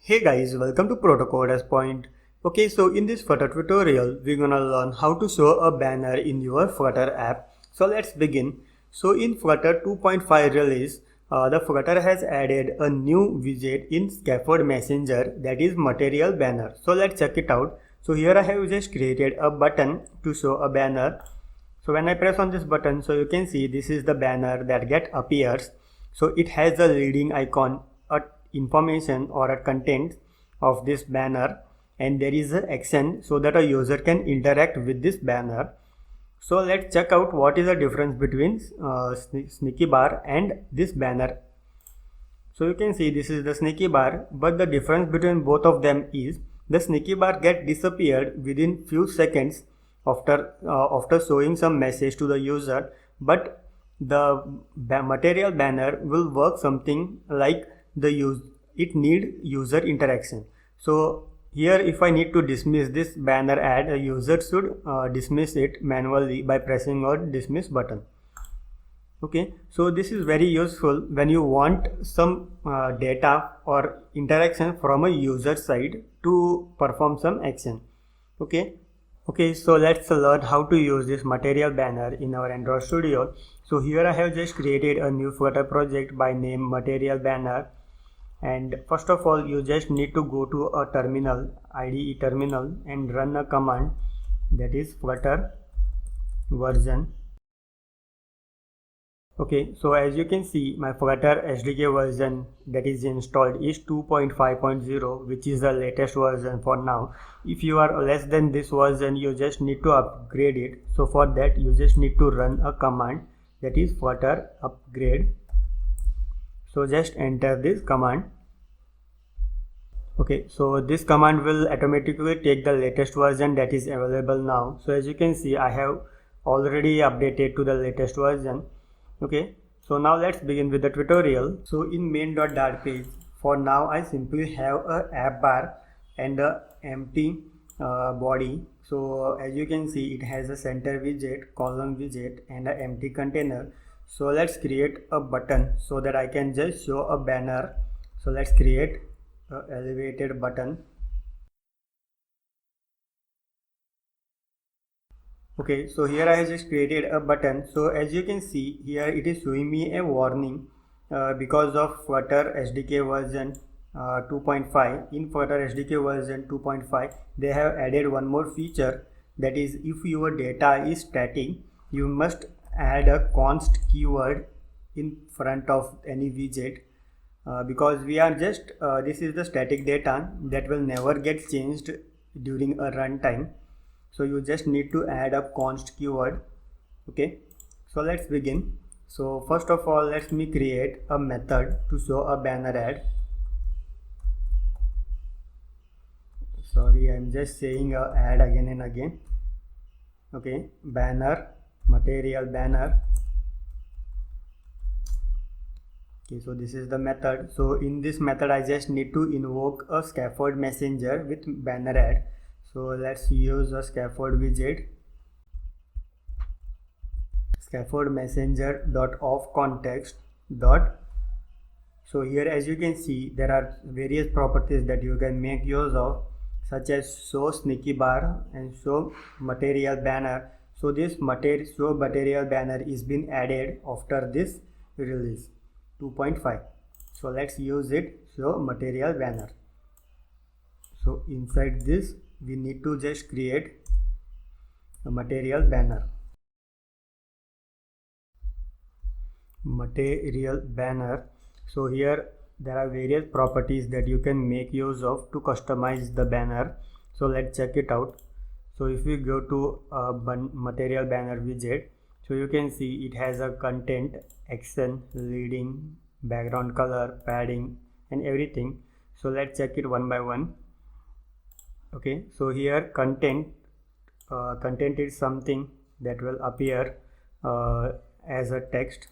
Hey guys, welcome to Proto. Okay, so in this Flutter tutorial, we're gonna learn how to show a banner in your Flutter app. So let's begin. So in Flutter 2.5 release, the Flutter has added a new widget in ScaffordMessenger, that is material banner. So let's check it out. So here I have just created a button to show a banner. So when I press on this button, so you can see this is the banner that appears. So it has a leading icon, a information or a content of this banner, and there is an action so that a user can interact with this banner. So let's check out what is the difference between sneaky bar and this banner. So you can see this is the sneaky bar, but the difference between both of them is the sneaky bar get disappeared within few seconds after showing some message to the user, but the material banner will work something like it need user interaction. So here if I need to dismiss this banner ad, a user should dismiss it manually by pressing on dismiss button. Okay, so this is very useful when you want some data or interaction from a user side to perform some action. Okay, so let's learn how to use this material banner in our Android Studio. So here I have just created a new Flutter project by name material banner, and first of all you just need to go to a terminal, IDE terminal, and run a command, that is Flutter version. Okay, so as you can see, my Flutter SDK version that is installed is 2.5.0, which is the latest version for now. If you are less than this version, you just need to upgrade it. So for that, you just need to run a command, that is Flutter upgrade. So just enter this command. Okay, so this command will automatically take the latest version that is available now. So as you can see, I have already updated to the latest version. Okay, so now let's begin with the tutorial. So in main.dart page, for now I simply have a app bar and a empty body. So as you can see, it has a center widget, column widget, and an empty container. So let's create a button so that I can just show a banner. So let's create an elevated button. Okay, so here I have just created a button. So as you can see here, it is showing me a warning because of Flutter SDK version 2.5. In Flutter SDK version 2.5, they have added one more feature, that is if your data is static, you must add a const keyword in front of any widget because we are just this is the static data that will never get changed during a runtime. So you just need to add a const keyword. Okay, so let's begin. So first of all, let me create a method to show a banner ad. Sorry, I'm just saying ad again and again. Okay, banner, material banner. Okay, so this is the method. So in this method, I just need to invoke a ScaffordMessenger with banner ad. So let's use a Scaffold widget, ScaffordMessenger.offContext. So here as you can see, there are various properties that you can make use of, such as show sneaky bar and show material banner. So this show material banner is been added after this release 2.5. So let's use it, show material banner. So inside this, we need to just create a material banner. So here there are various properties that you can make use of to customize the banner. So let's check it out. So if we go to material banner widget, so you can see it has a content, action, leading, background color, padding, and everything. So let's check it one by one. Okay, so here content is something that will appear as a text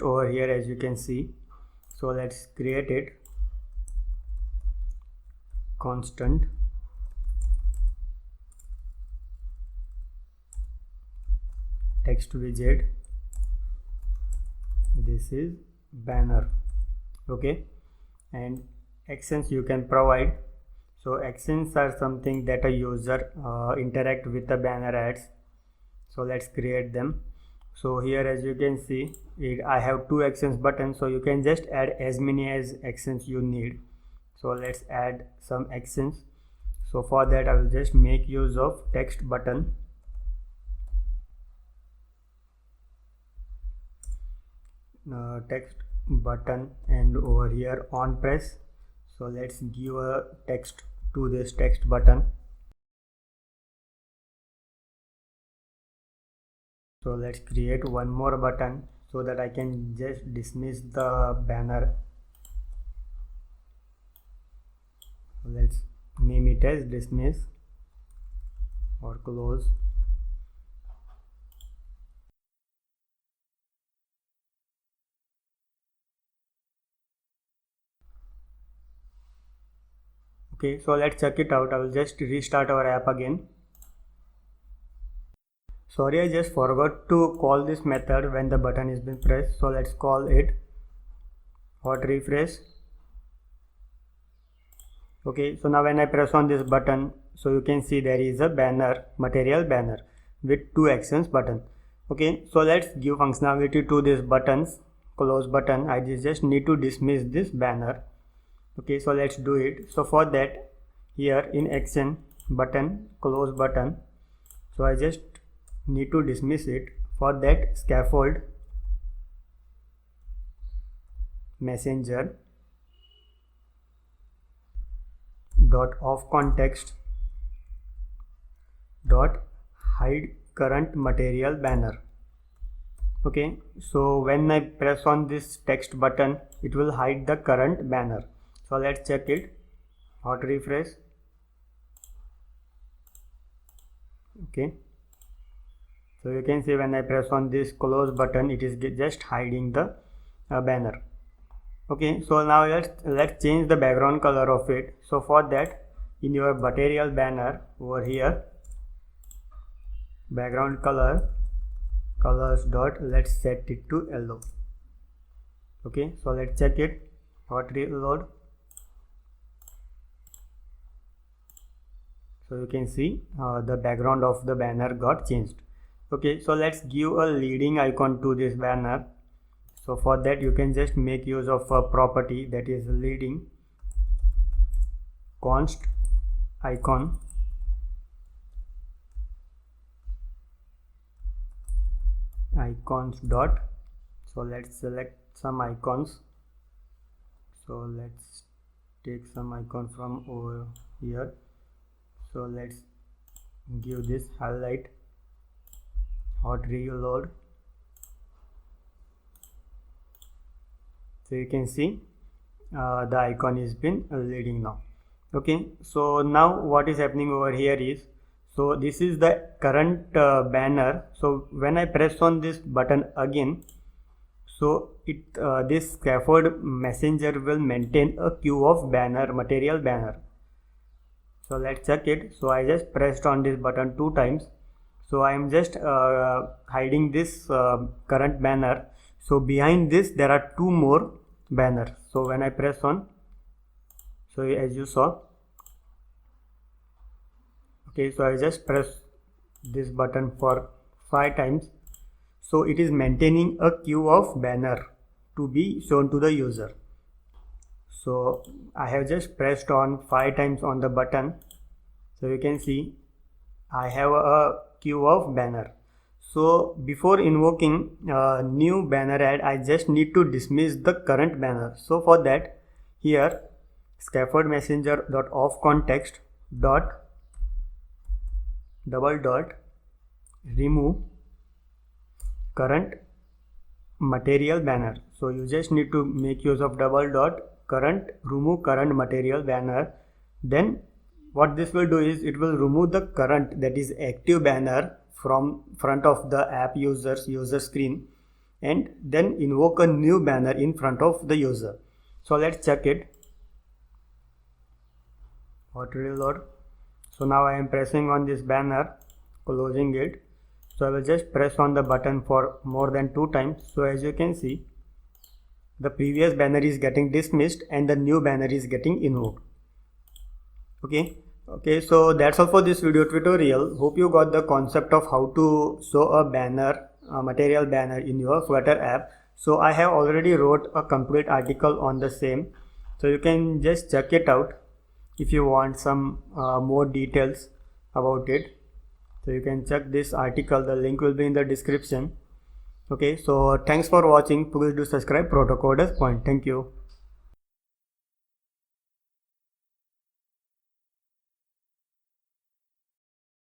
over here, as you can see. So let's create it. Constant text widget, this is banner. Okay, and actions you can provide. So actions are something that a user interact with the banner ads. So let's create them. So here, as you can see, I have two actions buttons, so you can just add as many as actions you need. So let's add some actions. So for that I will just make use of text button. Text button, and over here on press. So let's give a text to this text button. So let's create one more button so that I can just dismiss the banner. Let's name it as dismiss or close. Okay, so let's check it out. I will just restart our app again. Sorry, I just forgot to call this method when the button is been pressed. So let's call it hot refresh. Okay, so now when I press on this button, so you can see there is a banner, material banner with two actions button. Okay, so let's give functionality to this buttons. Close button, I just need to dismiss this banner. Okay, so let's do it. So for that, here in action button, close button, so I just need to dismiss it. For that, scaffold messenger dot of context dot hide current material banner. Okay, so when I press on this text button, it will hide the current banner. So let's check it. Hot refresh. Okay, so you can see when I press on this close button, it is just hiding the banner. Okay, so now let's change the background color of it. So for that, in your material banner over here, background colors dot, let's set it to yellow. Okay, so let's check it. Hot reload. So you can see the background of the banner got changed. Okay, so let's give a leading icon to this banner. So for that, you can just make use of a property that is leading const icon icons dot. So let's select some icons. So let's take some icon from over here. So let's give this highlight, hot reload. So you can see the icon is been leading now. Okay, so now what is happening over here is, so this is the current banner. So when I press on this button again, so this scaffold messenger will maintain a queue of banner, material banner. So let's check it. So I just pressed on this button 2 times. So I am just hiding this current banner. So behind this there are 2 more banners. So when I press on, so as you saw, okay, so I just press this button for 5 times. So it is maintaining a queue of banner to be shown to the user. So I have just pressed on 5 times on the button. So you can see I have a queue of banner. So before invoking new banner ad, I just need to dismiss the current banner. So for that, here ScaffordMessenger dot of context dot double dot remove current material banner. So you just need to make use of double dot current, remove current material banner. Then what this will do is it will remove the current, that is active banner, from front of the app user screen, and then invoke a new banner in front of the user. So let's check it. Hot reload. So now I am pressing on this banner, closing it. So I will just press on the button for more than 2 times. So as you can see, the previous banner is getting dismissed and the new banner is getting invoked. Okay, so that's all for this video tutorial. Hope you got the concept of how to show a banner, a material banner in your Flutter app. So I have already wrote a complete article on the same, so you can just check it out if you want some more details about it. So you can check this article, the link will be in the description. Okay, so thanks for watching. Please do subscribe Proto Coders Point. Thank you.